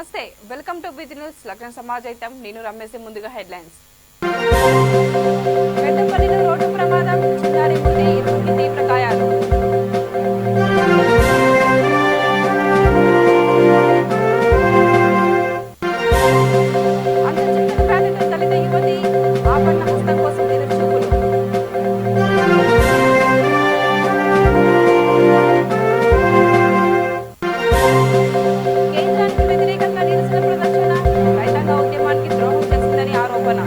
నమస్తే welcome to busy news లగ్న సమాజైతం నేను రమేష్ ముందుగా హెడ్లైన్స్ పెద్దపల్లిలో రోడ్డు ప్రమాదం చిన్నారి మృతి ఇరువురికి తీవ్ర గాయాలు అంతర్జాతీయ వ్యాధితో దళిత యువతి ఆపన్న హస్తం కోసం ఎదురుచూపులు కేంద్రానికి వ్యతిరేకంగా నిరసన ప్రదర్శన రైతాంగ ఉద్యమానికి ద్రోహం చేసిందని ఆరోపణ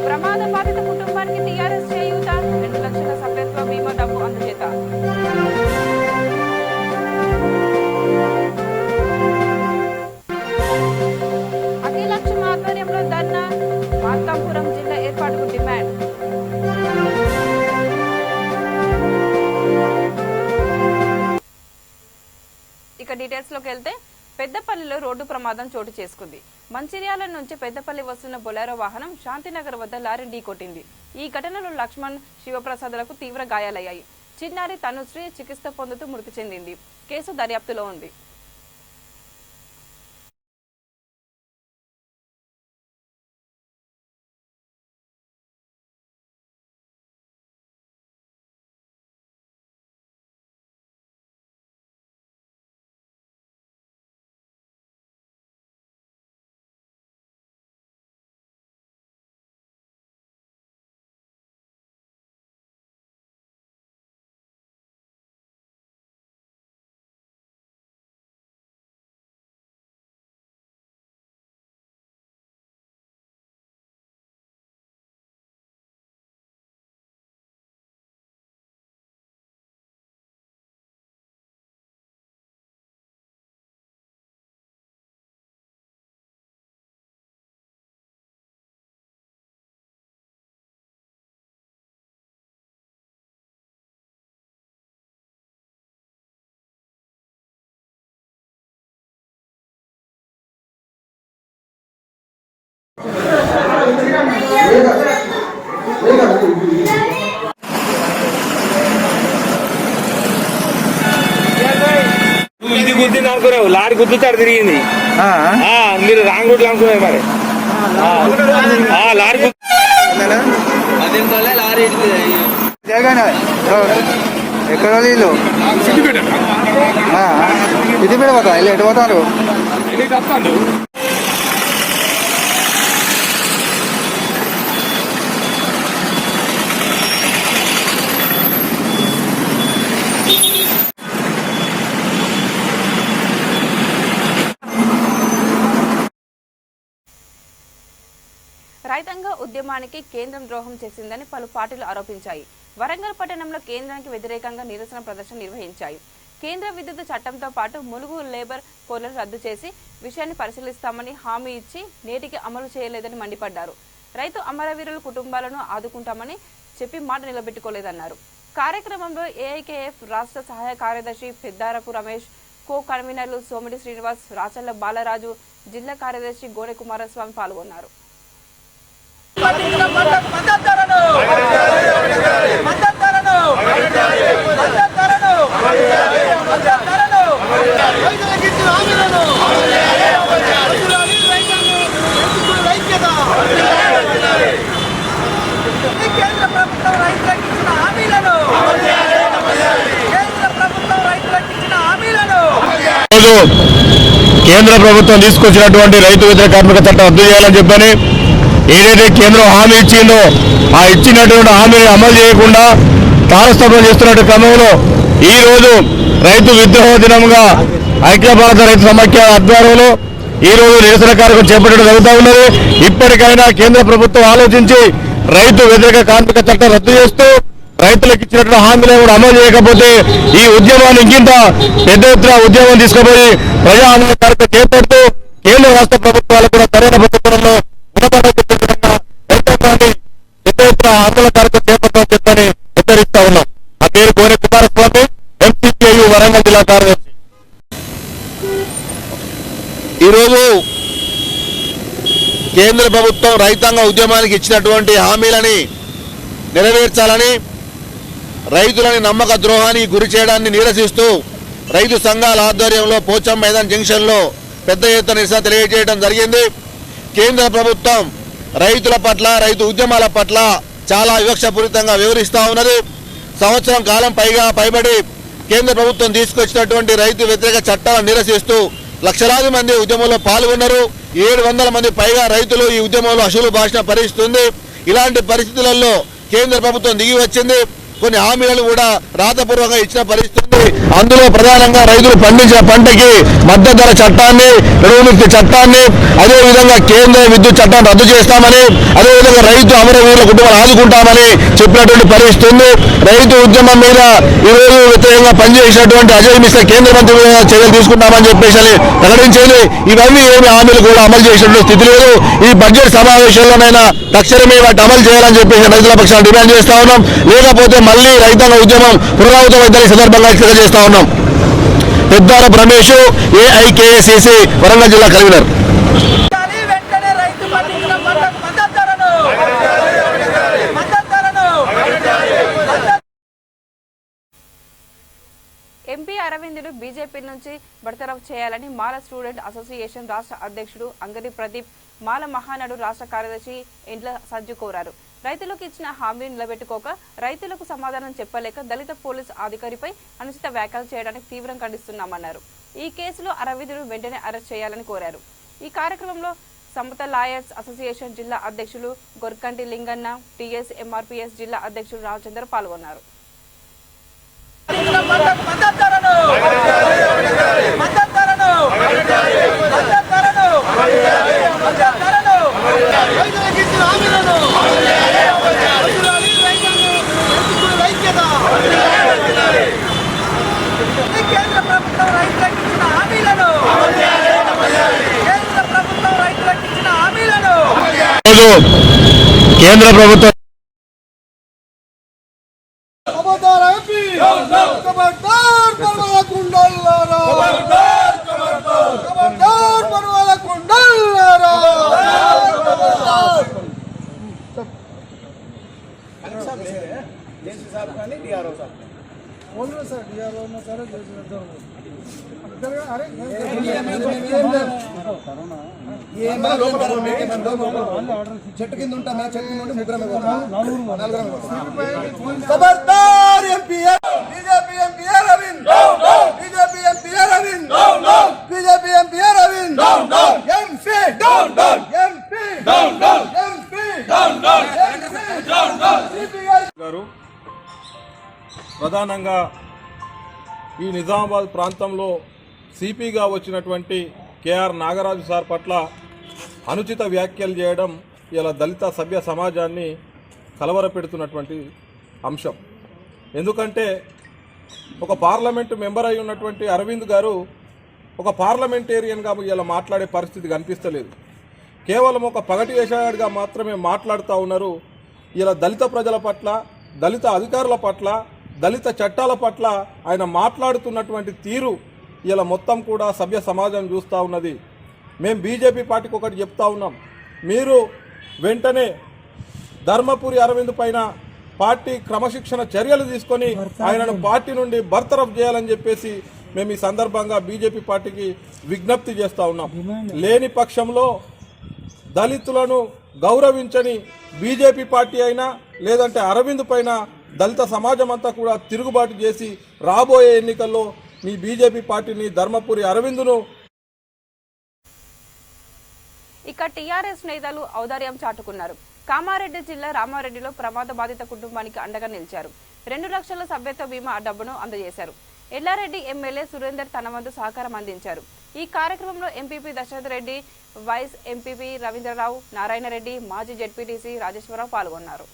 ప్రమాద బాధిత కుటుంబానికి టీఆర్ఎస్ చేయూత 2 లక్షల సభ్యత్వ బీమా డబ్బు అందజేత అఖిలక్షం ఆధ్వర్యంలో ధర్నా మార్కాపురం జిల్లా ఏర్పాటుకు డిమాండ్ ఇక డీటెయిల్స్ లోకి వెళ్తే పెద్దపల్లిలో రోడ్డు ప్రమాదం చోటు చేసుకుంది. మంచిర్యాల నుంచి పెద్దపల్లి వస్తున్న బొలెరో వాహనం శాంతినగర్ వద్ద లారీ ఢీకొట్టింది. ఈ ఘటనలో లక్ష్మణ్ శివప్రసాద్లకు తీవ్ర గాయాలయ్యాయి. చిన్నారి తనుశ్రీ చికిత్స పొందుతూ మృతి చెందింది. కేసు దర్యాప్తులో ఉంది. ఇది గుద్దింది అనుకున్నావు, లారీ గుద్దుతాడు తిరిగింది. మీరు రాంగ్ రూట్ అనుకున్నారు మరి. లారీ ఎక్కడ వీళ్ళు సిద్దిపేట పోతా ఇలా ఎటు పోతారు? రైతాంగ ఉద్యమానికి కేంద్రం ద్రోహం చేసిందని పలు పార్టీలు ఆరోపించాయి. వరంగల్ పట్టణంలో కేంద్రానికి వ్యతిరేకంగా నిరసన ప్రదర్శన నిర్వహించాయి. కేంద్ర విద్యుత్ చట్టంతో పాటు ములుగు లేబర్ కోడ్లను రద్దు చేసి విషయాన్ని పరిశీలిస్తామని హామీ ఇచ్చి నేటికి అమలు చేయలేదని మండిపడ్డారు. రైతు అమరవీరుల కుటుంబాలను ఆదుకుంటామని చెప్పి మాట నిలబెట్టుకోలేదన్నారు. కార్యక్రమంలో ఏఐకేఎఫ్ రాష్ట్ర సహాయ కార్యదర్శి పెద్దారపు రమేష్, కో కన్వీనర్లు సోమిడి శ్రీనివాస్, రాచల్ల బాలరాజు, జిల్లా కార్యదర్శి గోనె కుమారస్వామి పాల్గొన్నారు. కేంద్ర ప్రభుత్వం తీసుకొచ్చినటువంటి రైతు వ్యతిరేక కార్మిక చట్టం రద్దు చేయాలని చెప్పని ఏదైతే కేంద్రం హామీ ఇచ్చిందో ఆ ఇచ్చినటువంటి హామీని అమలు చేయకుండా తారస్తమం చేస్తున్న క్రమంలో ఈ రోజు రైతు విద్రోహ దినంగా ఐక్య భారత రైతు సమాఖ్య ఆధ్వర్యంలో ఈ రోజు నిరసన కార్యక్రమం చేపట్టడం జరుగుతూ ఉన్నది. ఇప్పటికైనా కేంద్ర ప్రభుత్వం ఆలోచించి రైతు వ్యతిరేక కార్మిక చట్టం రద్దు చేస్తూ రైతులకు ఇచ్చినటువంటి హామీలను కూడా అమలు చేయకపోతే ఈ ఉద్యమాన్ని ఇంకింత పెద్ద ఎత్తున ఉద్యమం తీసుకుపోయి ప్రజా ఆందోళన కార్యక్రమం చేపడుతూ కేంద్ర రాష్ట్ర ప్రభుత్వాలు కూడా సరైన పద్ధతులలో రైతాంగాన్ని పెద్ద ఎత్తున ఆందోళన కార్యక్రమం చేపట్టాలని చెప్పని హెచ్చరిస్తా ఉన్నాం. ఆ పేరు గోనె కుమారస్వామి, ఎంసీపీయు వరంగల్ జిల్లా కార్యదర్శి. ఈరోజు కేంద్ర ప్రభుత్వం రైతాంగ ఉద్యమానికి ఇచ్చినటువంటి హామీలని నెరవేర్చాలని రైతులని నమ్మక ద్రోహానికి గురి చేయడాన్ని నిరసిస్తూ రైతు సంఘాల ఆధ్వర్యంలో పోచం మైదాన్ జంక్షన్లో పెద్ద ఎత్తున నిరసన తెలియజేయడం జరిగింది. కేంద్ర ప్రభుత్వం రైతుల పట్ల రైతు ఉద్యమాల పట్ల చాలా వివక్షపూరితంగా వివరిస్తూ ఉన్నది. సంవత్సరం కాలం పైబడి కేంద్ర ప్రభుత్వం తీసుకొచ్చినటువంటి రైతు వ్యతిరేక చట్టాలను నిరసిస్తూ లక్షలాది మంది ఉద్యమంలో పాల్గొన్నారు. 700 మంది పైగా రైతులు ఈ ఉద్యమంలో అసలు భాషణ పరిస్తుంది. ఇలాంటి పరిస్థితులలో కేంద్ర ప్రభుత్వం దిగి వచ్చింది. కొన్ని హామీలను కూడా రాతపూర్వకంగా ఇచ్చిన పరిస్థితి. అందులో ప్రధానంగా రైతులు పండించిన పంటకి మద్దతు ధర చట్టాన్ని, రుణముక్తి చట్టాన్ని, అదేవిధంగా కేంద్ర విద్యుత్ చట్టాన్ని రద్దు చేస్తామని, అదేవిధంగా రైతు అమరవీరుల కుటుంబాలు ఆదుకుంటామని చెప్పినటువంటి పరిస్థితి. రైతు ఉద్యమం మీద ఈరోజు వ్యతిరేకంగా పనిచేసినటువంటి అజయ్ మిశ్రా కేంద్ర మంత్రి మీద చర్యలు తీసుకుంటామని చెప్పేసి ప్రకటించింది. ఇవన్నీ ఏమి హామీలు కూడా అమలు చేసినటువంటి స్థితి లేదు. ఈ బడ్జెట్ సమావేశంలోనైనా తక్షణమే వాటి అమలు చేయాలని చెప్పేసి రైతుల పక్షాన్ని డిమాండ్ చేస్తా ఉన్నాం. లేకపోతే మళ్ళీ రైతాంగ ఉద్యమం పునరావృతమైందని సందర్భంగా హెచ్చరిక చేస్తా ఉన్నాం. పెద్దారపు రమేష్, ఏఐకేఏసీసీ వరంగల్ జిల్లా కన్వీనర్. ఎంపీ అరవిందుడు బీజేపీ నుంచి బర్తరఫ్ చేయాలని మాల స్టూడెంట్ అసోసియేషన్ రాష్ట్ర అధ్యక్షుడు అంగడి ప్రదీప్, మాల మహానాడు రాష్ట్ర కార్యదర్శి ఇండ్ల సజ్జు కోరారు. రైతులకు ఇచ్చిన హామీని నిలబెట్టుకోక రైతులకు సమాధానం చెప్పలేక దళిత పోలీసు అధికారిపై అనుచిత వ్యాఖ్యలు చేయడానికి తీవ్రంగా ఖండిస్తున్నామన్నారు. ఈ కేసులో అరవిందుడు వెంటనే అరెస్ట్ చేయాలని కోరారు. ఈ కార్యక్రమంలో సమత లాయర్స్ అసోసియేషన్ జిల్లా అధ్యక్షులు గొర్కంటి లింగన్న, టీఎస్ ఎంఆర్పీఎస్ జిల్లా అధ్యక్షులు రామచంద్ర పాల్గొన్నారు. కేంద్ర ప్రభుత్వం చెట్టు కింద ఉంటామే, చెట్టు నుండి ఖబర్దార్ MP BJP MP Arvind, BJP MP Arvind, BJP MP Arvind, MP MP MP గారు ప్రధానంగా ఈ నిజామాబాద్ ప్రాంతంలో సిపిగా వచ్చినటువంటి కేఆర్ నాగరాజు సార్ పట్ల అనుచిత వ్యాఖ్యలు చేయడం ఇలా దళిత సభ్య సమాజాన్ని కలవరపెడుతున్నటువంటి అంశం. ఎందుకంటే ఒక పార్లమెంటు మెంబర్ అయి ఉన్నటువంటి అరవింద్ గారు ఒక పార్లమెంటేరియన్గా ఇలా మాట్లాడే పరిస్థితి కనిపిస్తలేదు. కేవలం ఒక పగటి వేషగాడిగా మాత్రమే మాట్లాడుతూ ఉన్నారు. ఇలా దళిత ప్రజల పట్ల, దళిత అధికారుల పట్ల, దళిత చట్టాల పట్ల ఆయన మాట్లాడుతున్నటువంటి తీరు ఇలా మొత్తం కూడా సభ్య సమాజం చూస్తూ ఉన్నది. మేము బీజేపీ పార్టీకి ఒకటి చెప్తా ఉన్నాం, మీరు వెంటనే ధర్మపురి అరవింద్ పైన పార్టీ క్రమశిక్షణ చర్యలు తీసుకొని ఆయనను పార్టీ నుండి బర్తరఫ్ చేయాలని చెప్పేసి మేము ఈ సందర్భంగా బీజేపీ పార్టీకి విజ్ఞప్తి చేస్తూ ఉన్నాం. లేని పక్షంలో దళితులను గౌరవించని బీజేపీ పార్టీ అయినా లేదంటే అరవింద్ పైన దళిత సమాజం అంతా కూడా తిరుగుబాటు చేసి రాబోయే ఎన్నికల్లో మీ బీజేపీ పార్టీని ధర్మపురి అరవిందును. ఇక టీఆర్ఎస్ నేతలు ఔదార్యం చాటుకున్నారు. కామారెడ్డి జిల్లా రామారెడ్డిలో ప్రమాద బాధిత కుటుంబానికి అండగా నిలిచారు. 2 లక్షల సభ్యత్వ బీమా డబ్బును అందజేశారు. ఎల్లారెడ్డి ఎమ్మెల్యే సురేందర్ తన వంతు సహకారం అందించారు. ఈ కార్యక్రమంలో MPP Dasharath Reddy, vice MPP Ravindrarao, Narayanareddy, మాజీ జెడ్పీటీసీ రాజేశ్వరరావు పాల్గొన్నారు.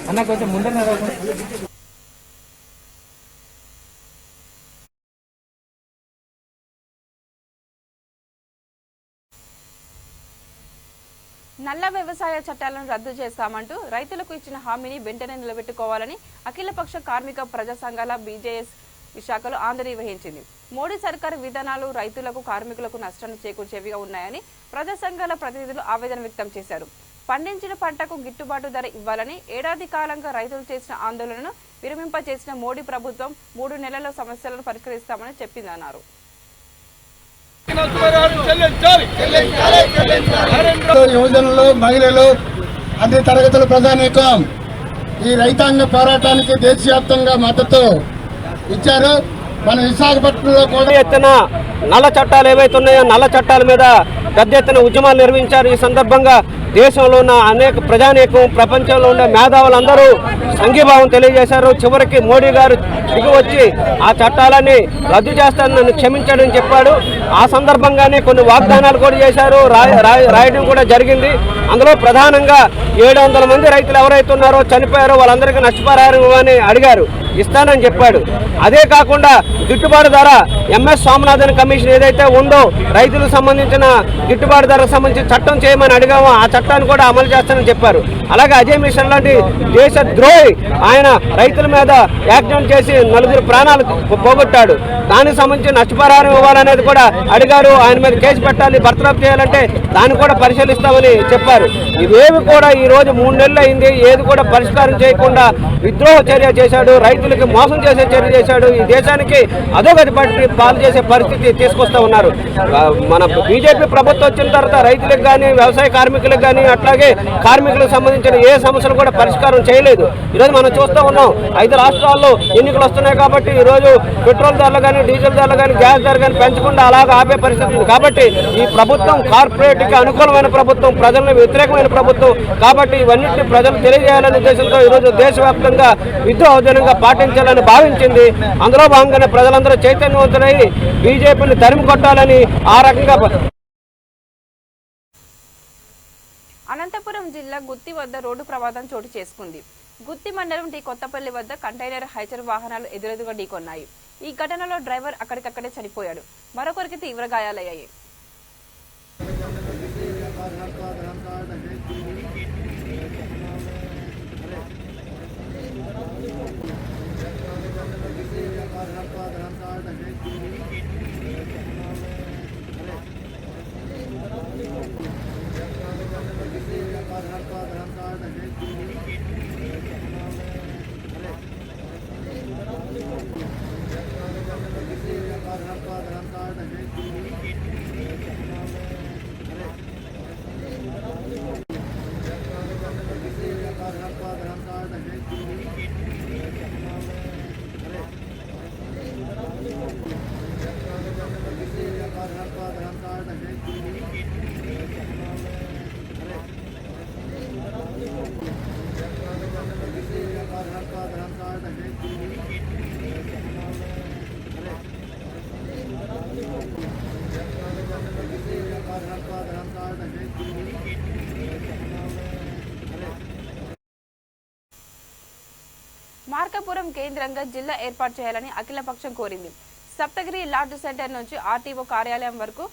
అన్న కొంచెం ముందర నల్ల వ్యవసాయ చట్టాలను రద్దు చేస్తామంటూ రైతులకు ఇచ్చిన హామీని వెంటనే నిలబెట్టుకోవాలని అఖిలపక్ష కార్మిక ప్రజా సంఘాల బీజేఎస్ విశాఖలో ఆందోళన నిర్వహించింది. మోడీ సర్కారు విధానాలు రైతులకు కార్మికులకు నష్టాన్ని చేకూర్చేవిగా ఉన్నాయని ప్రజా సంఘాల ప్రతినిధులు ఆవేదన వ్యక్తం చేశారు. పండించిన పంటకు గిట్టుబాటు ధర ఇవ్వాలని ఏడాది కాలంగా రైతులు చేసిన ఆందోళనను విరమింపచేసిన మోడీ ప్రభుత్వం 3 నెలల్లో సమస్యలను పరిష్కరిస్తామని చెప్పిందన్నారు. యువజనులు, మహిళలు, అన్ని తరగతుల ప్రజానీకం ఈ రైతాంగ పోరాటానికి దేశవ్యాప్తంగా మద్దతు ఇచ్చారు. మన విశాఖపట్నంలో కూడా ఎత్తున నల్ల చట్టాలు ఏవైతే ఉన్నాయో నల్ల చట్టాల మీద పెద్ద ఎత్తున ఉద్యమాలు నిర్వహించారు. ఈ సందర్భంగా దేశంలో ఉన్న అనేక ప్రజానీకం, ప్రపంచంలో ఉన్న మేధావులందరూ సంఘీభావం తెలియజేశారు. చివరికి మోడీ గారు దిగి వచ్చి ఆ చట్టాలన్నీ రద్దు చేస్తానని క్షమించాడని చెప్పాడు. ఆ సందర్భంగానే కొన్ని వాగ్దానాలు కూడా చేశారు, రాయడం కూడా జరిగింది. అందులో ప్రధానంగా 700 మంది రైతులు ఎవరైతే ఉన్నారో చనిపోయారో వాళ్ళందరికీ నష్టపరిహారం అని అడిగారు, ఇస్తానని చెప్పాడు. అదే కాకుండా గిట్టుబాటు ధర ఎంఎస్ స్వామినాథన్ కమిషన్ ఏదైతే ఉందో రైతులకు సంబంధించిన గిట్టుబాటు ధరకు సంబంధించి చట్టం చేయమని అడిగామో ఆ చట్టాన్ని కూడా అమలు చేస్తానని చెప్పారు. అలాగే అజయ్ మిషన్ లాంటి దేశ ద్రోహి ఆయన రైతుల మీద యాక్సిడెంట్ చేసి 4 ప్రాణాలు పోగొట్టాడు. దానికి సంబంధించి నష్టపరిహారం ఇవ్వాలనేది కూడా అడిగారు. ఆయన మీద కేసు పెట్టాలి, బర్తరఫ్ చేయాలంటే దాన్ని కూడా పరిశీలిస్తామని చెప్పారు. ఇవేవి కూడా ఈ రోజు 3 నెలలు అయింది, ఏది కూడా పరిష్కారం చేయకుండా విద్రోహ చర్య చేశాడు, రైతులకి మోసం చేసే చర్య చేశాడు. ఈ దేశానికి అధోగతి పాలు చేసే పరిస్థితి తీసుకొస్తా ఉన్నారు. మన బీజేపీ ప్రభుత్వం వచ్చిన తర్వాత రైతులకు కానీ, వ్యవసాయ కార్మికులకు కానీ, అట్లాగే కార్మికులకు సంబంధించిన ఏ సమస్యలు కూడా పరిష్కారం చేయలేదు. ఈరోజు మనం చూస్తూ ఉన్నాం, 5 రాష్ట్రాల్లో ఎన్నికలు వస్తున్నాయి కాబట్టి ఈరోజు పెట్రోల్ ధరలు కానీ, డీజిల్ ధరలు కానీ, గ్యాస్ ధర కానీ పెంచకుండా అలాగే ఆపే పరిస్థితి ఉంది. కాబట్టి ఈ ప్రభుత్వం కార్పొరేట్కి అనుకూలమైన ప్రభుత్వం, ప్రజలకు వ్యతిరేకమైన ప్రభుత్వం. కాబట్టి ఇవన్నింటినీ ప్రజలు తెలియజేయాలనే ఉద్దేశంతో ఈరోజు దేశవ్యాప్తంగా విద్రోహజనంగా పాటించాలని భావించింది. అందులో భాగంగానే ప్రజలందరూ చైతన్యవంతులై బీజేపీని తరిమి కొట్టాలని ఆ రకంగా. అనంతపురం జిల్లా గుత్తి వద్ద రోడ్డు ప్రమాదం చోటు చేసుకుంది. గుత్తి మండలం టీ కొత్తపల్లి వద్ద కంటైనర్ హైచర్ వాహనాలు ఎదురెదురుగా ఢీకొన్నాయి. ఈ ఘటనలో డ్రైవర్ అక్కడికక్కడే చనిపోయాడు, మరొకరికి తీవ్ర గాయాలయ్యాయి. మార్కాపురం కేంద్రంగా జిల్లా ఏర్పాటు చేయాలని అఖిలపక్షం కోరింది. సప్తగిరి లార్జ్ సెంటర్ నుంచి ఆర్టీఓ కార్యాలయం వరకు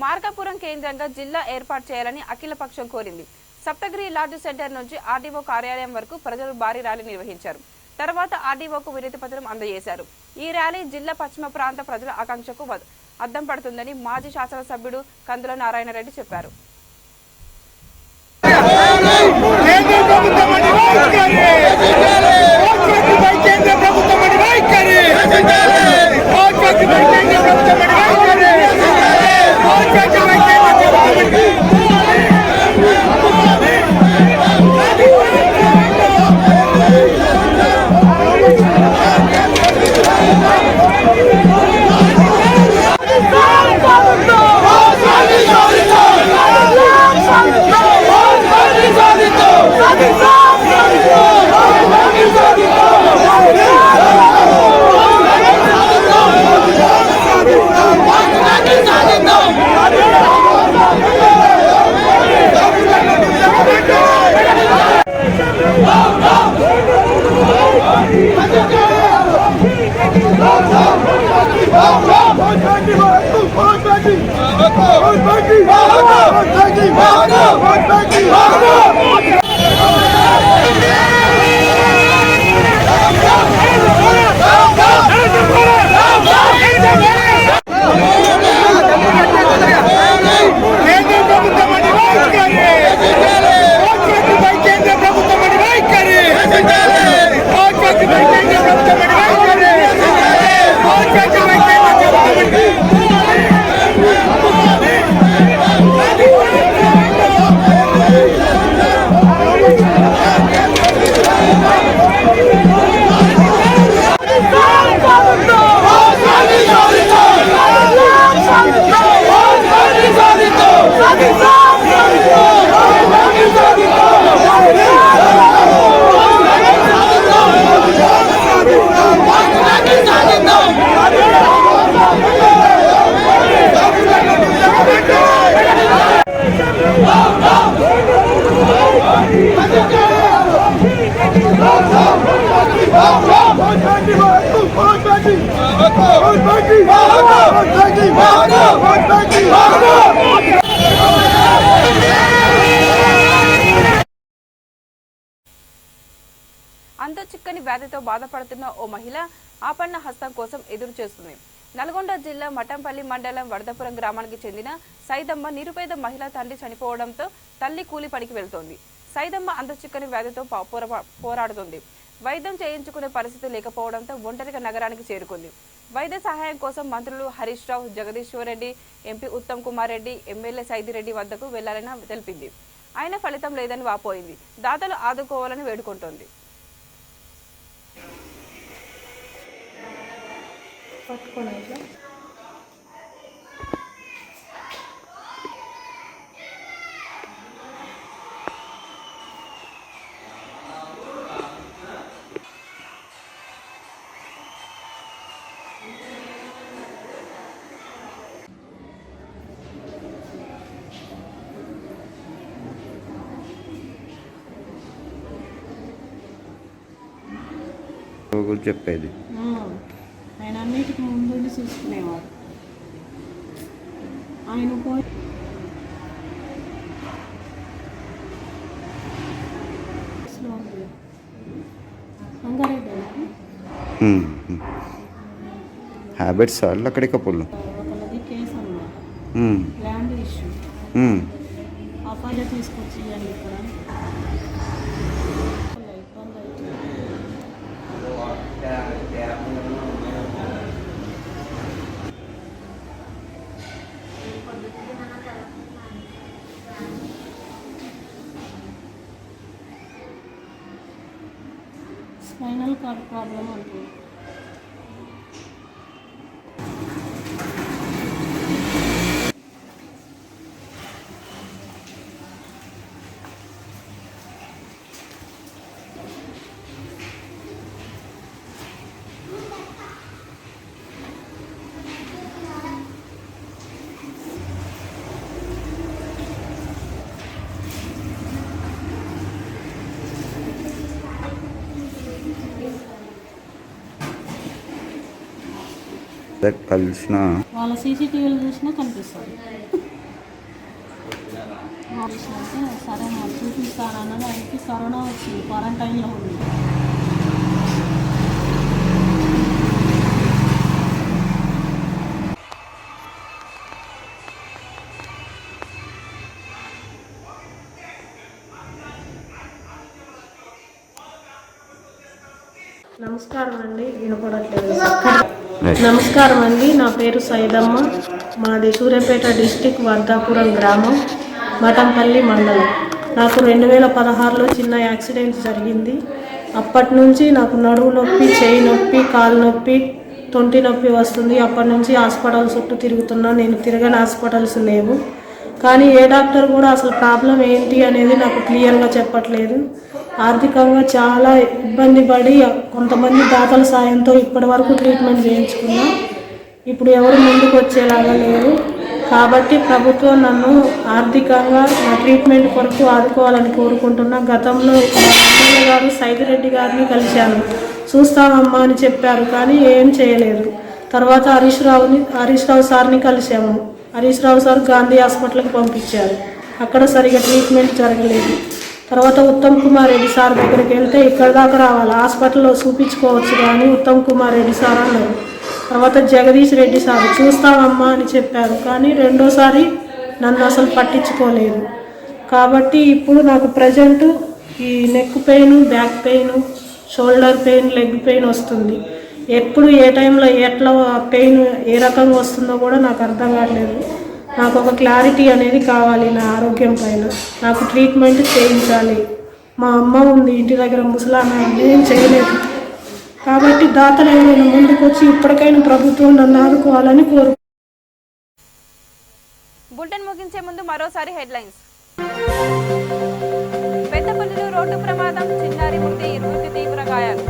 మార్కాపురం కేంద్రంగా జిల్లా ఏర్పాటు చేయాలని అఖిలపక్షం కోరింది. సప్తగిరి లార్జ్ సెంటర్ నుంచి ఆర్డీఓ కార్యాలయం వరకు ప్రజలు భారీ ర్యాలీ నిర్వహించారు. తర్వాత ఆర్డీఓకు వినతి పత్రం అందజేశారు. ఈ ర్యాలీ జిల్లా పశ్చిమ ప్రాంత ప్రజల ఆకాంక్షకు అద్దం పడుతుందని మాజీ శాసనసభ్యుడు కందుల నారాయణరెడ్డి చెప్పారు. అంతుచిక్కని వ్యాధితో బాధపడుతున్న ఓ మహిళ ఆపన్న హస్తం కోసం ఎదురు చేస్తుంది. నల్గొండ జిల్లా మఠంపల్లి మండలం వరదపురం గ్రామానికి చెందిన సైదమ్మ నిరుపేద మహిళ తండ్రి చనిపోవడంతో తల్లి కూలి పనికి వెళ్తోంది. సైదమ్మ అంతుచిక్కని వ్యాధితో పోరాడుతుంది. వైద్యం చేయించుకునే పరిస్థితి లేకపోవడంతో ఒంటరిగా నగరానికి చేరుకుంది. వైద్య సహాయం కోసం మంత్రులు హరీష్ రావు, జగదీశ్వర్ రెడ్డి, ఎంపీ ఉత్తమ్ కుమార్ రెడ్డి, ఎమ్మెల్యే సైదిరెడ్డి వద్దకు వెళ్లాలని తెలిపింది. అయినా ఫలితం లేదని వాపోయింది. దాతలు ఆదుకోవాలని వేడుకుంటోంది. చెప్పేది ఆయన అన్నిటికి ముందు చూసుకునేవాడు. ఆయన పోయి హ్యాబిట్స్ అక్కడికి పొల్లు ఒకళ్ళది కేసు అన్నమాట, ల్యాండ్ ఇష్యూ. అపాయ తీసుకొచ్చి ఇవ్వండి ఇక్కడ ఇబ్బంది అవుతుంది. స్పైనల్ కార్డ్ ప్రాబ్లం అంటుంది. కలిసిన వాళ్ళ సీసీటీవీలు చూసినా కనిపిస్తుంది. సరే మాకు చూపిస్తానన్నది. ఆయనకి కరోనా వచ్చింది, క్వారంటైన్లో ఉంది. నమస్కారం అండి, వినపడట్లేదు. నమస్కారం అండి, నా పేరు సైదమ్మ. మాది సూర్యాపేట డిస్టిక్ వర్ధాపురం గ్రామం, మఠంపల్లి మండలం. నాకు 2016లో చిన్న యాక్సిడెంట్ జరిగింది. అప్పటి నుంచి నాకు నడుము నొప్పి, చేయి నొప్పి, కాలు నొప్పి, తొంటి నొప్పి వస్తుంది. అప్పటి నుంచి హాస్పిటల్ చుట్టూ తిరుగుతున్నా. నేను తిరగని హాస్పిటల్స్ లేవు, కానీ ఏ డాక్టర్ కూడా అసలు ప్రాబ్లం ఏంటి అనేది నాకు క్లియర్గా చెప్పట్లేదు. ఆర్థికంగా చాలా ఇబ్బంది పడి కొంతమంది దాతల సాయంతో ఇప్పటి వరకు ట్రీట్మెంట్ చేయించుకున్నా. ఇప్పుడు ఎవరు ముందుకు వచ్చేలాగా లేరు. కాబట్టి ప్రభుత్వం నన్ను ఆర్థికంగా నా ట్రీట్మెంట్ కొరకు ఆదుకోవాలని కోరుకుంటున్నా. గతంలో ఎమ్మెల్యే గారు సైదిరెడ్డి గారిని కలిశాను. చూస్తామమ్మా అని చెప్పారు, కానీ ఏం చేయలేదు. తర్వాత హరీష్ రావు సార్ని కలిశాము. హరీష్ రావు సార్ గాంధీ హాస్పిటల్కి పంపించారు. అక్కడ సరిగా ట్రీట్మెంట్ జరగలేదు. తర్వాత ఉత్తమ్ కుమార్ రెడ్డి సార్ దగ్గరికి వెళ్తే ఇక్కడ దాకా రావాలి, హాస్పిటల్లో చూపించుకోవచ్చు కానీ ఉత్తమ్ కుమార్ రెడ్డి సార్ అన్నారు. తర్వాత జగదీష్ రెడ్డి సార్ చూస్తామమ్మా అని చెప్పారు, కానీ రెండోసారి నన్ను అసలు పట్టించుకోలేదు. కాబట్టి ఇప్పుడు నాకు ప్రజెంట్ ఈ neck pain, back pain, shoulder pain, leg pain వస్తుంది. ఎప్పుడు ఏ టైంలో ఎట్లా పెయిన్ ఏ రకంగా వస్తుందో కూడా నాకు అర్థం కావట్లేదు. నాకు ఒక క్లారిటీ అనేది కావాలి నా ఆరోగ్యం పైన. నాకు ట్రీట్మెంట్ చేయించాలి. మా అమ్మ ఉంది ఇంటి దగ్గర, ముసలామె, ఏం చేయలేదు. కాబట్టి దాతలు ఎవరైనా ముందుకు వచ్చి ఇప్పటికైనా ప్రభుత్వం నన్ను ఆదుకోవాలని కోరు. బులెటిన్ ముగించే ముందు మరోసారి హెడ్లైన్స్. పెద్దపల్లిలో రోడ్డు ప్రమాదం, చిన్నారి మృతి, ఇరువురికి తీవ్ర గాయాలు.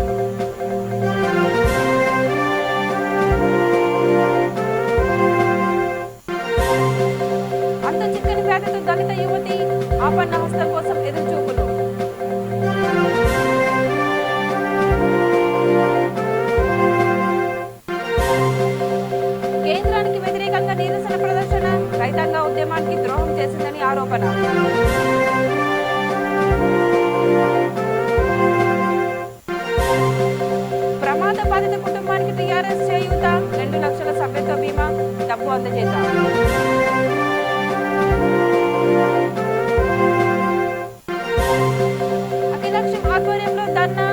అంత చిక్కని వ్యాధితో దళిత యువతి, ఆపన్న హస్తం కోసం ఎదురుచూపులు. కేంద్రానికి వ్యతిరేకంగా నిరసన ప్రదర్శన, రైతాంగ ఉద్యమానికి ద్రోహం చేసిందని ఆరోపణ. ప్రమాద బాధిత కుటుంబానికి టీఆర్ఎస్ చేయూత, 2 లక్షల సభ్యత్వ బీమా, డబ్బు అందజేత. అఖిలక్షం ఆధ్వర్యంలో ధర్నా,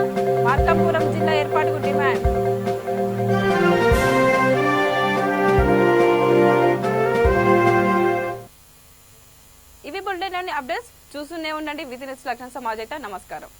మార్కాపురం జిల్లా ఏర్పాటుకు డిమాండ్. ఇవి బులెటిన్ అప్డేట్స్. చూస్తూనే ఉండండి విత్ ఇన్ లక్షణ సమాజైత. నమస్కారం.